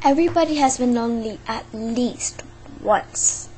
Everybody has been lonely at least once.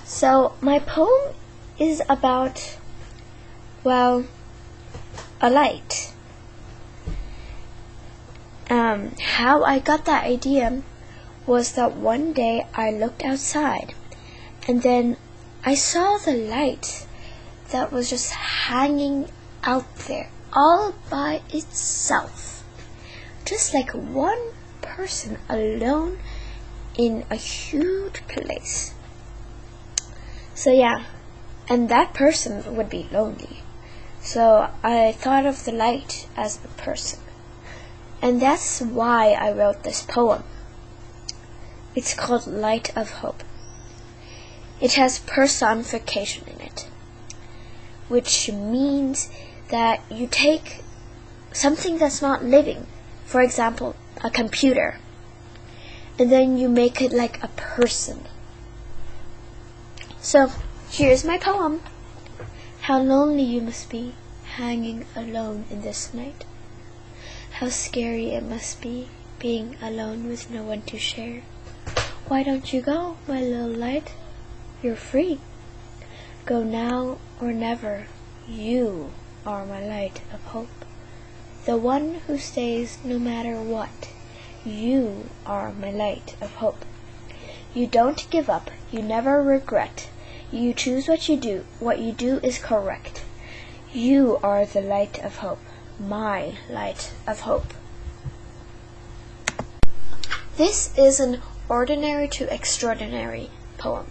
So my poem is about, well, a light. How I got that idea was that one day I looked outside and then I saw the light that was just hanging out there all by itself, just like one person alone in a huge place. So yeah, and that person would be lonely. So I thought of the light as the person. And that's why I wrote this poem. It's called Light of Hope. It has personification in it, which means that you take something that's not living, for example, a computer, and then you make it like a person. So here's my poem. How lonely you must be, hanging alone in this night. How scary it must be, being alone with no one to share. Why don't you go, my little light? You're free. Go now or never. You are my light of hope. The one who stays no matter what. You are my light of hope. You don't give up. You never regret. You choose what you do. What you do is correct. You are the light of hope. My light of hope. This is an ordinary to extraordinary poem.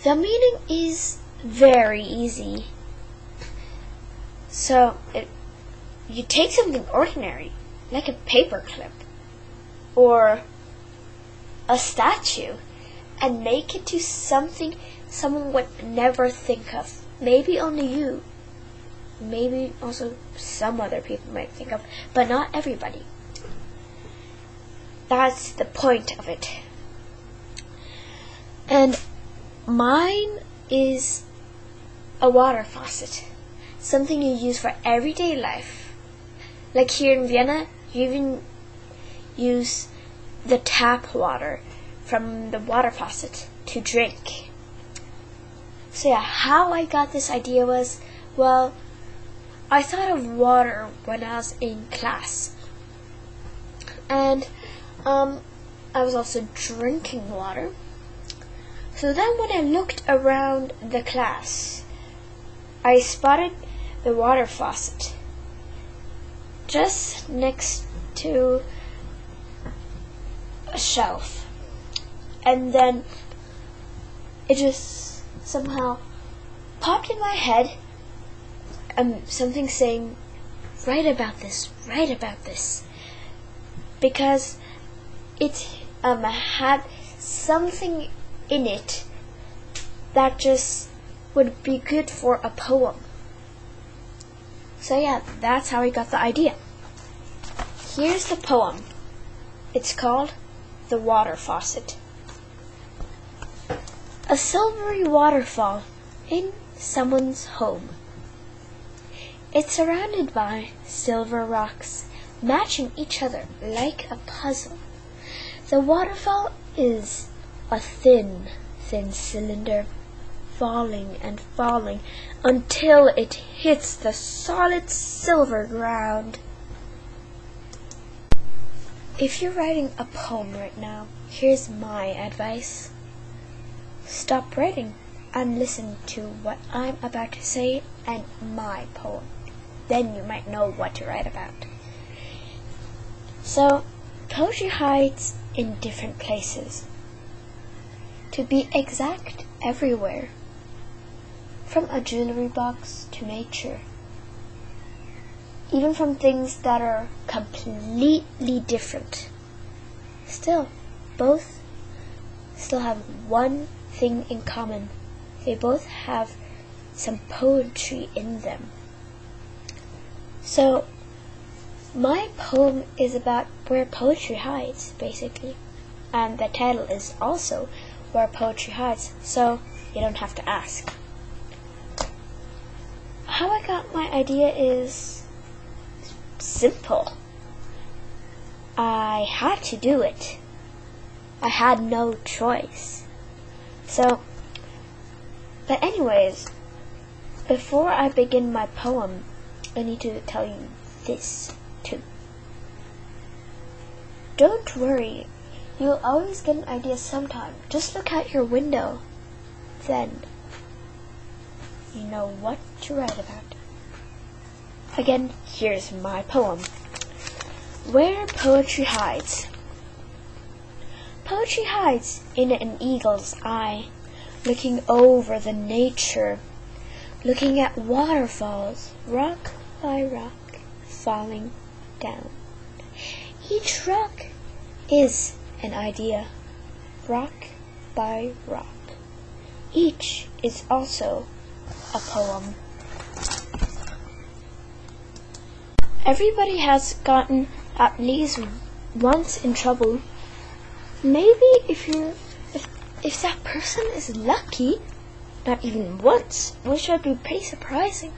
The meaning is very easy. So you take something ordinary, like a paperclip or a statue, and make it to something someone would never think of. Maybe only you. Maybe also some other people might think of, but not everybody. That's the point of it. And mine is a water faucet, something you use for everyday life. Like here in Vienna, you even use the tap water from the water faucet to drink. So yeah, how I got this idea was, well, I thought of water when I was in class. And I was also drinking water. So then when I looked around the class, I spotted the water faucet just next to a shelf. And then it just somehow popped in my head, something saying, write about this, because it had something in it that just would be good for a poem. So yeah, that's how I got the idea. Here's the poem. It's called The Water Faucet. A silvery waterfall in someone's home. It's surrounded by silver rocks, matching each other like a puzzle. The waterfall is a thin cylinder, falling and falling until it hits the solid silver ground. If you're writing a poem right now, here's my advice. Stop writing and listen to what I'm about to say and my poem. Then you might know what to write about. So, poetry hides in different places. To be exact, everywhere. From a jewelry box to nature. Even from things that are completely different. Still, both still have one thing in common. They both have some poetry in them. So, my poem is about where poetry hides, basically. And the title is also Where Poetry Hides, so you don't have to ask. How I got my idea is simple. I had to do it. I had no choice. But anyways, before I begin my poem, I need to tell you this too. Don't worry, you'll always get an idea sometime. Just look out your window. Then you know what to write about. Again, here's my poem. Where Poetry Hides. Poetry hides in an eagle's eye, looking over the nature, looking at waterfalls, rock by rock, falling down. Each rock is an idea, rock by rock. Each is also a poem. Everybody has gotten at least once in trouble. Maybe if that person is lucky, not even once, which would be pretty surprising.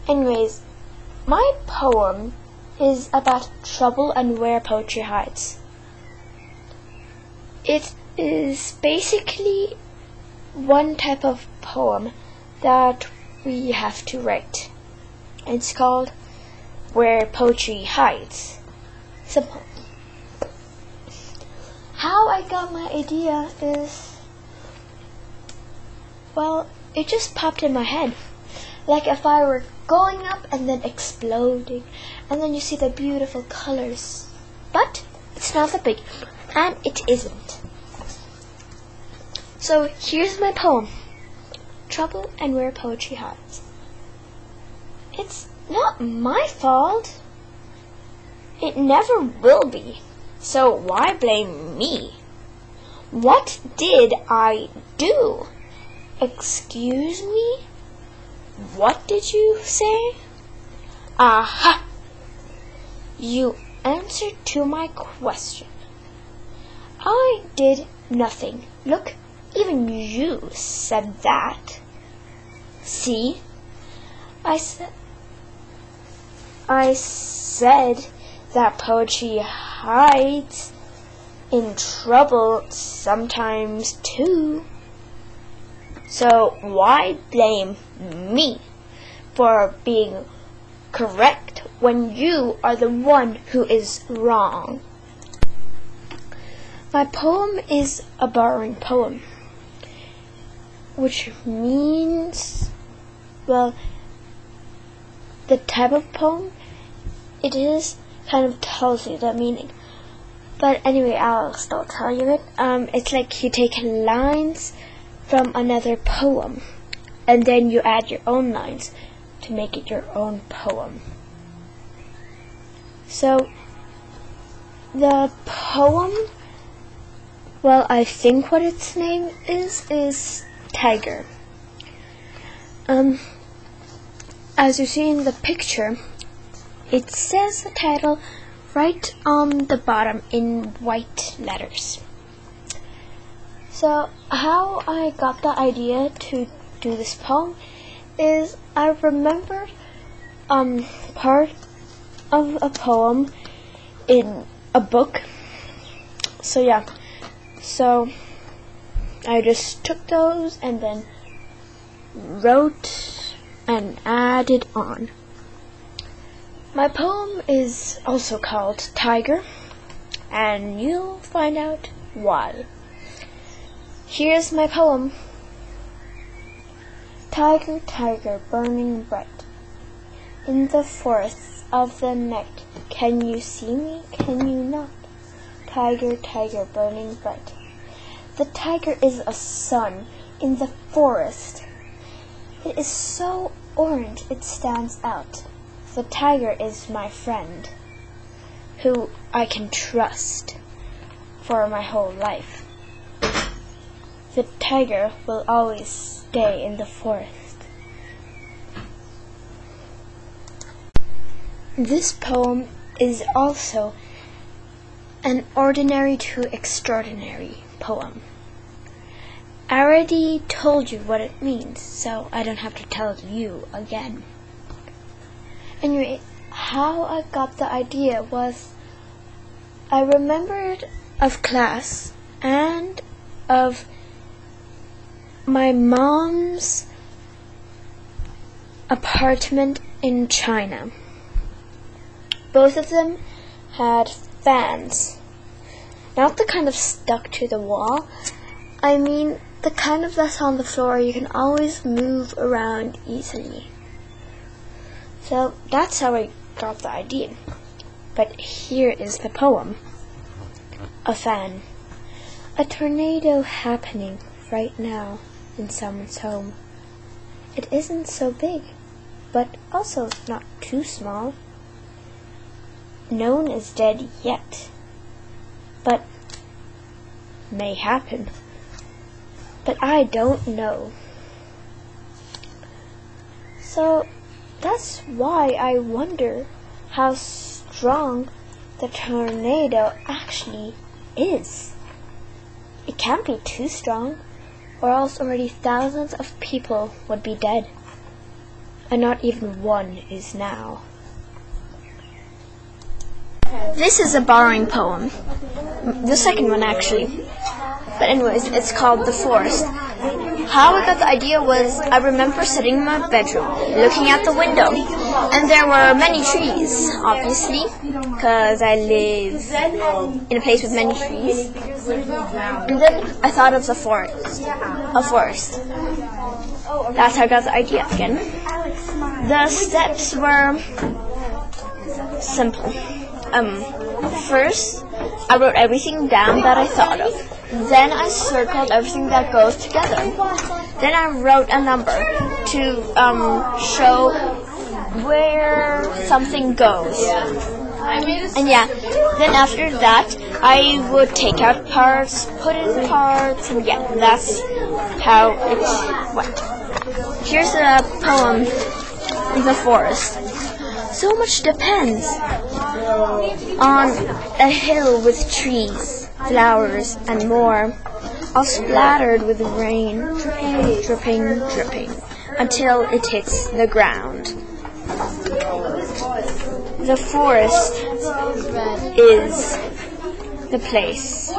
Anyways, my poem is about trouble and where poetry hides. It is basically one type of poem that we have to write. It's called Where Poetry Hides. Simple. How I got my idea is, well, it just popped in my head. Like if I were going up and then exploding, and then you see the beautiful colors. But it's not that big, and it isn't. So here's my poem, Trouble and Where Poetry Hides. It's not my fault. It never will be. So why blame me? What did I do? Excuse me? What did you say? Aha! You answered to my question. I did nothing. Look, even you said that. See? I said that poetry hides in trouble sometimes too. So why blame me for being correct when you are the one who is wrong? My poem is a borrowing poem, which means, well, the type of poem it is kind of tells you the meaning. But anyway, I'll still tell you it. It's like you take lines from another poem, and then you add your own lines to make it your own poem. So, the poem, well, I think what its name is Tiger. As you see in the picture, it says the title right on the bottom in white letters. So how I got the idea to do this poem is I remembered part of a poem in a book. So yeah, so I just took those and then wrote and added on. My poem is also called Tiger, and you'll find out why. Here's my poem. Tiger, tiger, burning bright, in the forests of the night, can you see me, can you not? Tiger, tiger, burning bright. The tiger is a sun in the forest. It is so orange it stands out. The tiger is my friend, who I can trust for my whole life. The tiger will always stay in the forest. This poem is also an ordinary to extraordinary poem. I already told you what it means, so I don't have to tell you again. Anyway, how I got the idea was I remembered of class and of my mom's apartment in China. Both of them had fans. Not the kind of stuck to the wall. I mean the kind of that's on the floor you can always move around easily. So that's how I got the idea. But here is the poem. A fan. A tornado happening right now in someone's home. It isn't so big, but also not too small. No one is dead yet, but may happen. But I don't know. So that's why I wonder how strong the tornado actually is. It can't be too strong, or else already thousands of people would be dead, and not even one is now. This is a borrowing poem. The second one, actually. But anyways, it's called The Forest. How I got the idea was I remember sitting in my bedroom, looking out the window, and there were many trees, obviously, because I live in a place with many trees. And then I thought of the forest. A forest. That's how I got the idea again. The steps were simple. First, I wrote everything down that I thought of. Then I circled everything that goes together. Then I wrote a number to show where something goes. And yeah, then after that, I would take out parts, put in parts, and yeah, that's how it went. Here's a poem, The Forest. So much depends on a hill with trees, flowers, and more, all splattered with rain, dripping, dripping, dripping, until it hits the ground. The forest is the place.